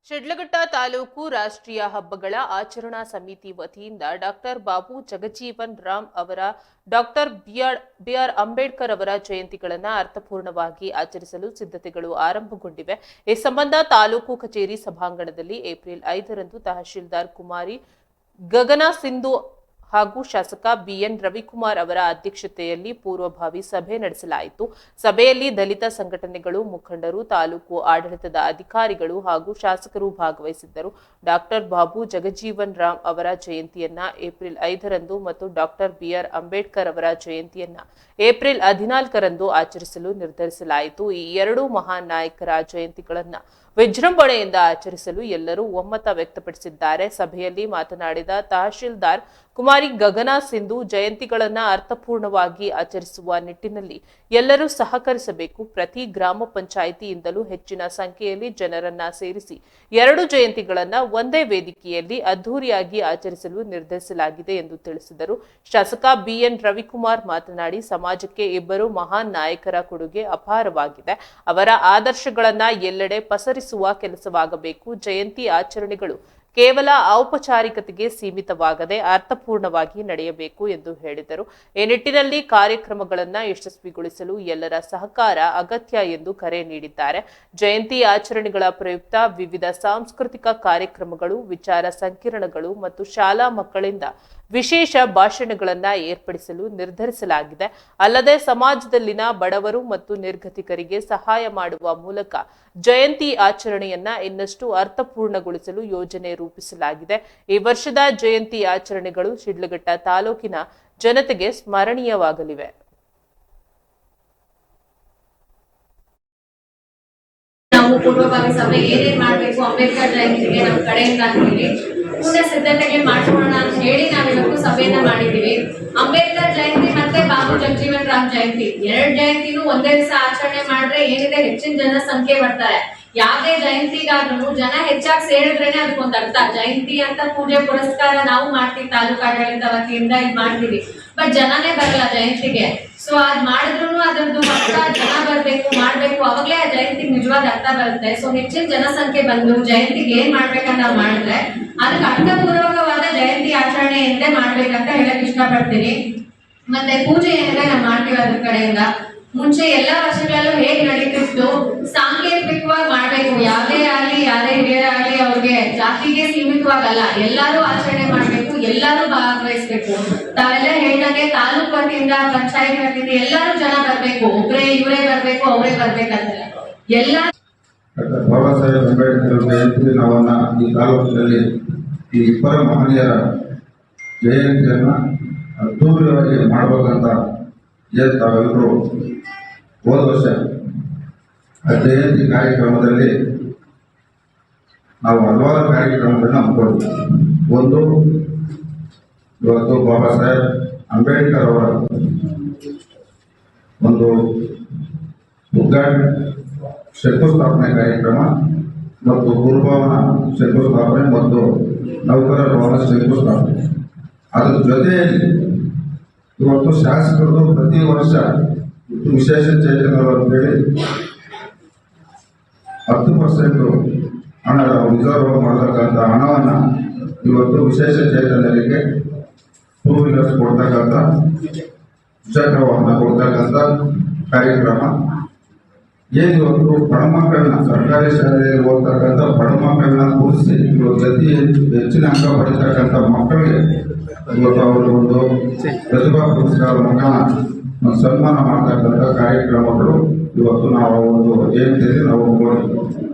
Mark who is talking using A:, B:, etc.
A: ಶಿಡ್ಲಘಟ್ಟ ತಾಲೂಕು ರಾಷ್ಟ್ರೀಯ ಹಬ್ಬಗಳ ಆಚರಣಾ ಸಮಿತಿ ವತಿಯಿಂದ ಡಾಕ್ಟರ್ ಬಾಬು ಜಗಜೀವನ್ ರಾಮ್ ಅವರ ಡಾಕ್ಟರ್ ಬಿಆರ್ ಅಂಬೇಡ್ಕರ್ ಅವರ ಜಯಂತಿಗಳನ್ನು ಅರ್ಥಪೂರ್ಣವಾಗಿ ಆಚರಿಸಲು ಸಿದ್ಧತೆಗಳು ಆರಂಭಗೊಂಡಿವೆ. ಈ ಸಂಬಂಧ ತಾಲೂಕು ಕಚೇರಿ ಸಭಾಂಗಣದಲ್ಲಿ ಏಪ್ರಿಲ್ 5ರಂದು ತಹಶೀಲ್ದಾರ್ ಕುಮಾರಿ ಗಗನ ಸಿಂಧು ಹಾಗೂ ಶಾಸಕ ಬಿಎನ್ ರವಿಕುಮಾರ್ ಅವರ ಅಧ್ಯಕ್ಷತೆಯಲ್ಲಿ ಪೂರ್ವಭಾವಿ ಸಭೆ ನಡೆಸಲಾಯಿತು. ಸಭೆಯಲ್ಲಿ ದಲಿತ ಸಂಘಟನೆಗಳು, ಮುಖಂಡರು, ತಾಲೂಕು ಆಡಳಿತದ ಅಧಿಕಾರಿಗಳು ಹಾಗೂ ಶಾಸಕರು ಭಾಗವಹಿಸಿದ್ದರು. ಡಾಕ್ಟರ್ ಬಾಬು ಜಗಜೀವನ್ ರಾಮ್ ಅವರ ಜಯಂತಿಯನ್ನ ಏಪ್ರಿಲ್ 5ರಂದು ಮತ್ತು ಡಾಕ್ಟರ್ ಬಿಆರ್ ಅಂಬೇಡ್ಕರ್ ಅವರ ಜಯಂತಿಯನ್ನ ಏಪ್ರಿಲ್ 14ರಂದು ಆಚರಿಸಲು ನಿರ್ಧರಿಸಲಾಯಿತು. ಈ ಎರಡೂ ಮಹಾನ್ ನಾಯಕರ ಜಯಂತಿಗಳನ್ನ ವಿಜೃಂಭಣೆಯಿಂದ ಆಚರಿಸಲು ಎಲ್ಲರೂ ಒಮ್ಮತ ವ್ಯಕ್ತಪಡಿಸಿದ್ದಾರೆ. ಸಭೆಯಲ್ಲಿ ಮಾತನಾಡಿದ ತಹಶೀಲ್ದಾರ್ ಕುಮಾರಿ ಗಗನ ಸಿಂಧು, ಜಯಂತಿಗಳನ್ನ ಅರ್ಥಪೂರ್ಣವಾಗಿ ಆಚರಿಸುವ ನಿಟ್ಟಿನಲ್ಲಿ ಎಲ್ಲರೂ ಸಹಕರಿಸಬೇಕು. ಪ್ರತಿ ಗ್ರಾಮ ಪಂಚಾಯಿತಿಯಿಂದಲೂ ಹೆಚ್ಚಿನ ಸಂಖ್ಯೆಯಲ್ಲಿ ಜನರನ್ನ ಸೇರಿಸಿ ಎರಡು ಜಯಂತಿಗಳನ್ನ ಒಂದೇ ವೇದಿಕೆಯಲ್ಲಿ ಅದ್ದೂರಿಯಾಗಿ ಆಚರಿಸಲು ನಿರ್ಧರಿಸಲಾಗಿದೆ ಎಂದು ತಿಳಿಸಿದರು. ಶಾಸಕ ಬಿಎನ್ ರವಿಕುಮಾರ್ ಮಾತನಾಡಿ, ಸಮಾಜಕ್ಕೆ ಇಬ್ಬರು ಮಹಾನ್ ನಾಯಕರ ಕೊಡುಗೆ ಅಪಾರವಾಗಿದೆ. ಅವರ ಆದರ್ಶಗಳನ್ನ ಎಲ್ಲೆಡೆ ಪಸರಿಸುವ ಕೆಲಸವಾಗಬೇಕು. ಜಯಂತಿ ಆಚರಣೆಗಳು ಕೇವಲ ಔಪಚಾರಿಕತೆಗೆ ಸೀಮಿತವಾಗದೆ ಅರ್ಥಪೂರ್ಣವಾಗಿ ನಡೆಯಬೇಕು ಎಂದು ಹೇಳಿದರು. ಈ ನಿಟ್ಟಿನಲ್ಲಿ ಕಾರ್ಯಕ್ರಮಗಳನ್ನು ಯಶಸ್ವಿಗೊಳಿಸಲು ಎಲ್ಲರ ಸಹಕಾರ ಅಗತ್ಯ ಎಂದು ಕರೆ ನೀಡಿದ್ದಾರೆ. ಜಯಂತಿ ಆಚರಣೆಗಳ ಪ್ರಯುಕ್ತ ವಿವಿಧ ಸಾಂಸ್ಕೃತಿಕ ಕಾರ್ಯಕ್ರಮಗಳು, ವಿಚಾರ ಸಂಕಿರಣಗಳು ಮತ್ತು ಶಾಲಾ ಮಕ್ಕಳಿಂದ ವಿಶೇಷ ಭಾಷಣಗಳನ್ನು ಏರ್ಪಡಿಸಲು ನಿರ್ಧರಿಸಲಾಗಿದೆ. ಅಲ್ಲದೆ ಸಮಾಜದಲ್ಲಿನ ಬಡವರು ಮತ್ತು ನಿರ್ಗತಿಕರಿಗೆ ಸಹಾಯ ಮಾಡುವ ಮೂಲಕ ಜಯಂತಿ ಆಚರಣೆಯನ್ನ ಇನ್ನಷ್ಟು ಅರ್ಥಪೂರ್ಣಗೊಳಿಸಲು ಯೋಜನೆ ರೂಪಿಸಲಾಗಿದೆ. ಈ ವರ್ಷದ ಜಯಂತಿ ಆಚರಣೆಗಳು ಶಿಡ್ಲಘಟ್ಟ ತಾಲೂಕಿನ ಜನತೆಗೆ ಸ್ಮರಣೀಯವಾಗಲಿವೆ.
B: ನಾವು ಪೂರ್ವಭಾವಿ ಸಭೆ ಏನೇನ್ ಮಾಡಬೇಕು ಅಂಬೇಡ್ಕರ್ ಜಯಂತಿಗೆ ನಮ್ಮ ಕಡೆಯಿಂದ ಅಂತೇಳಿ ಪೂರ್ಣ ಸಿದ್ಧತೆಗೆ ಮಾಡ್ಕೊಳ್ಳೋಣ ಅಂತ ಹೇಳಿ ನಾವಿವತ್ತು ಸಭೆಯನ್ನ ಮಾಡಿದೀವಿ. ಅಂಬೇಡ್ಕರ್ ಜಯಂತಿ ಮತ್ತೆ ಬಾಬು ಜಗಜೀವನ್ ರಾಮ್ ಜಯಂತಿ ಎರಡು ಜಯಂತಿನೂ ಒಂದೇ ದಿವಸ ಆಚರಣೆ ಮಾಡಿದ್ರೆ ಏನಿದೆ ಹೆಚ್ಚಿನ ಜನ ಸಂಖ್ಯೆ ಬರ್ತಾರೆ. ಯಾವುದೇ ಜಯಂತಿಗಾದ್ರೂ ಜನ ಹೆಚ್ಚಾಗಿ ಸೇರಿದ್ರೇನೆ ಅದಕ್ಕೊಂದು ಅರ್ಥ. ಜಯಂತಿ ಅಂತ ಪೂಜೆ ಪುರಸ್ಕಾರ ನಾವು ಮಾಡ್ತೀವಿ, ತಾಲೂಕು ಆಡಳಿತ ವತಿಯಿಂದ ಇದು ಮಾಡ್ತೀವಿ, ಬಟ್ ಜನನೇ ಬರಲ್ಲ ಜಯಂತಿಗೆ. ಸೊ ಅದ್ ಮಾಡಿದ್ರು ಅದರದ್ದು ಅರ್ಥ ಜನ ಬರ್ಬೇಕು, ಮಾಡ್ಬೇಕು, ಅವಾಗ್ಲೇ ಆ ಜಯಂತಿಗೆ ನಿಜವಾದ ಅರ್ಥ ಬರುತ್ತೆ. ಸೊ ಹೆಚ್ಚಿನ ಜನಸಂಖ್ಯೆ ಬಂದು ಜಯಂತಿಗೆ ಏನ್ ಮಾಡ್ಬೇಕಂತ ನಾವು ಮಾಡಿದ್ರೆ ಅದಕ್ಕೆ ಅರ್ಥಪೂರ್ವಕವಾದ ಜಯಂತಿ ಆಚರಣೆ ಎಂದೇ ಮಾಡ್ಬೇಕಂತ ಹೇಳಕ್ ಇಷ್ಟಪಡ್ತೀನಿ. ಮತ್ತೆ ಪೂಜೆ ಏನಿದೆ ನಾವು ಮಾಡ್ತೀವಿ ಅದ್ರ ಕಡೆಯಿಂದ. ಮುಂಚೆ ಎಲ್ಲಾ ವರ್ಷಗಳಲ್ಲೂ ಹೇಗ್ ನಡೀತಿತ್ತು ಸಾಂಕೇತಿಕವಾಗಿ ಮಾಡ್ಬೇಕು. ಯಾವ್ದೇ ಆಗ್ಲಿ ಯಾವ್ದೇ ಹಿರಿಯರಾಗ್ಲಿ ಅವ್ರಿಗೆ ಜಾತಿಗೆ ಸೀಮಿತವಾಗಲ್ಲ, ಎಲ್ಲಾರು ಆಚರಣೆ ಮಾಡ್ಬೇಕು, ಎಲ್ಲಾರು ಭಾಗವಹಿಸ್ಬೇಕು. ತಾವೆಲ್ಲ ಹೇಳ್ದಂಗೆ ತಾಲೂಕು ವತಿಯಿಂದ, ಪಂಚಾಯತ್ ವತಿಯಿಂದ ಎಲ್ಲಾರು ಜನ ಬರ್ಬೇಕು. ಒಬ್ರೇ ಇವರೇ ಬರ್ಬೇಕು ಅವರೇ ಬರ್ಬೇಕಂತ ಎಲ್ಲ
C: ಬಾಬಾ ಸಾಹೇಬ್ ಅಂಬೇಡ್ಕರ್ ಜಯಂತಿ ದಿನವನ್ನ ಈ ತಾಲೂಕಿನಲ್ಲಿ ಈ ಇಬ್ಬರ ಮಹನೀಯರ ಜಯಂತಿಯನ್ನ ಅದ್ದೂರಿಯಾಗಿ ಮಾಡಬೇಕಂತ ತಾವೆಲ್ಲರೂ ಹೋದ ವರ್ಷ ಜಯಂತಿ ಕಾರ್ಯಕ್ರಮದಲ್ಲಿ ನಾವು ಹಲವಾರು ಕಾರ್ಯಕ್ರಮಗಳನ್ನ ಹಮ್ಮಿಕೊಂಡಿದ್ವಿ. ಒಂದು, ಇವತ್ತು ಬಾಬಾ ಸಾಹೇಬ್ ಅಂಬೇಡ್ಕರ್ ಅವರ ಒಂದು ಶಂಕುಸ್ಥಾಪನೆ ಕಾರ್ಯಕ್ರಮ ಮತ್ತು ಪೂರ್ವಭವನ ಶಂಕುಸ್ಥಾಪನೆ ಮತ್ತು ನೌಕರರ ಭವನ ಶಂಕುಸ್ಥಾಪನೆ. ಅದರ ಜೊತೆಯಲ್ಲಿ ಇವತ್ತು ಶಾಸಕರು ಪ್ರತಿ ವರ್ಷ ವಿಶೇಷ ಚೇತನರು ಅಂತೇಳಿ 10% ಹಣ ರಿಸರ್ವ್ ಮಾಡತಕ್ಕಂಥ ಹಣವನ್ನ ಇವತ್ತು ವಿಶೇಷ ಚೇತನರಿಗೆ 2 ವೀಲರ್ಸ್ ಕೊಡ್ತಕ್ಕಂಥ, ದ್ವಿಚಕ್ರ ವಾಹನ ಕೊಡ್ತಕ್ಕಂಥ ಕಾರ್ಯಕ್ರಮ ಏನಿವತ್ತು ಬಡ ಮಕ್ಕಳನ್ನ ಸರ್ಕಾರಿ ಶಾಲೆಯಲ್ಲಿ ಓದ್ತಕ್ಕಂಥ ಬಡ ಮಕ್ಕಳನ್ನ ಕೂರಿಸಿ ಇವತ್ತು ಅತಿ ಹೆಚ್ಚಿನ ಅಂಕ ಪಡಿತಕ್ಕಂಥ ಮಕ್ಕಳಿಗೆ ಇವತ್ತು ಅವರು ಒಂದು ಪ್ರತಿಭಾ ಪುರಸ್ಕಾರ ಮುಖಾಂತರ ಸನ್ಮಾನ ಮಾಡತಕ್ಕಂಥ ಕಾರ್ಯಕ್ರಮಗಳು ಇವತ್ತು ನಾವು ಒಂದು ಜಯಂತಿಯಲ್ಲಿ ನಾವು ನೋಡಿದ್ವಿ.